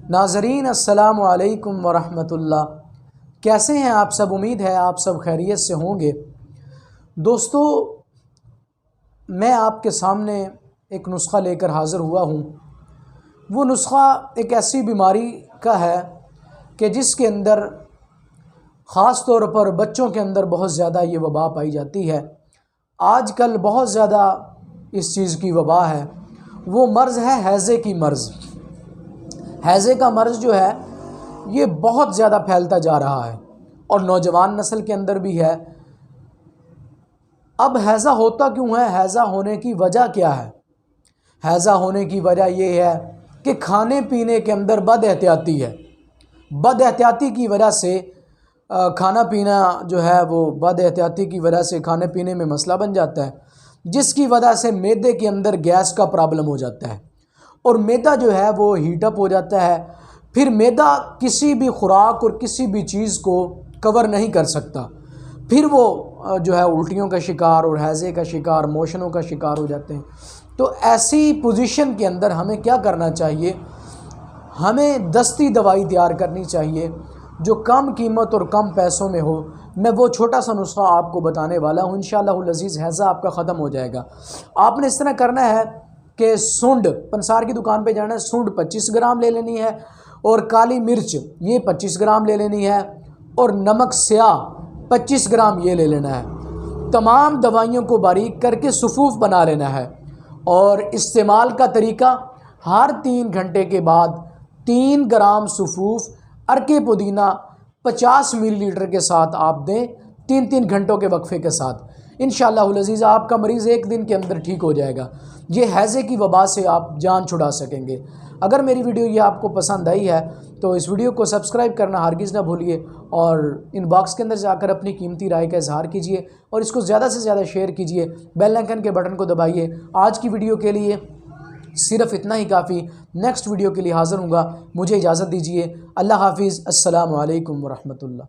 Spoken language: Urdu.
ناظرین السلام علیکم ورحمۃ اللہ، کیسے ہیں آپ سب؟ امید ہے آپ سب خیریت سے ہوں گے۔ دوستو، میں آپ کے سامنے ایک نسخہ لے کر حاضر ہوا ہوں۔ وہ نسخہ ایک ایسی بیماری کا ہے کہ جس کے اندر خاص طور پر بچوں کے اندر بہت زیادہ یہ وبا پائی جاتی ہے۔ آج کل بہت زیادہ اس چیز کی وبا ہے۔ وہ مرض ہے ہیضے کی مرض۔ ہیضے کا مرض جو ہے یہ بہت زیادہ پھیلتا جا رہا ہے اور نوجوان نسل کے اندر بھی ہے۔ اب ہیضہ ہوتا کیوں ہے؟ ہیضہ ہونے کی وجہ کیا ہے؟ ہیضہ ہونے کی وجہ یہ ہے کہ کھانے پینے کے اندر بد احتیاطی ہے۔ بد احتیاطی کی وجہ سے کھانا پینا جو ہے وہ بد احتیاطی کی وجہ سے کھانے پینے میں مسئلہ بن جاتا ہے، جس کی وجہ سے معدے کے اندر گیس کا پرابلم ہو جاتا ہے اور معدہ جو ہے وہ ہیٹ اپ ہو جاتا ہے۔ پھر معدہ کسی بھی خوراک اور کسی بھی چیز کو کور نہیں کر سکتا، پھر وہ جو ہے الٹیوں کا شکار اور ہیضے کا شکار، موشنوں کا شکار ہو جاتے ہیں۔ تو ایسی پوزیشن کے اندر ہمیں کیا کرنا چاہیے؟ ہمیں دستی دوائی تیار کرنی چاہیے جو کم قیمت اور کم پیسوں میں ہو۔ میں وہ چھوٹا سا نسخہ آپ کو بتانے والا ہوں، انشاءاللہ العزیز ہیضہ آپ کا ختم ہو جائے گا۔ آپ نے اس طرح کرنا ہے کہ سنڈ، پنسار کی دکان پہ جانا ہے، سنڈ 25 گرام لے لینی ہے اور کالی مرچ یہ 25 گرام لے لینی ہے اور نمک سیاہ 25 گرام یہ لے لینا ہے۔ تمام دوائیوں کو باریک کر کے صفوف بنا لینا ہے اور استعمال کا طریقہ ہر 3 گھنٹے کے بعد 3 گرام صفوف عرق پودینہ 50 ملی لیٹر کے ساتھ آپ دیں، 3 گھنٹوں کے وقفے کے ساتھ۔ انشاءاللہ العزیز آپ کا مریض 1 دن کے اندر ٹھیک ہو جائے گا۔ یہ ہیضے کی وبا سے آپ جان چھڑا سکیں گے۔ اگر میری ویڈیو یہ آپ کو پسند آئی ہے تو اس ویڈیو کو سبسکرائب کرنا ہرگز نہ بھولیے اور ان باکس کے اندر جا کر اپنی قیمتی رائے کا اظہار کیجیے اور اس کو زیادہ سے زیادہ شیئر کیجیے، بیل آئیکن کے بٹن کو دبائیے۔ آج کی ویڈیو کے لیے صرف اتنا ہی کافی۔ نیکسٹ ویڈیو کے لیے حاضر ہوں گا، مجھے اجازت دیجیے۔ اللہ حافظ، السلام علیکم ورحمۃ اللہ۔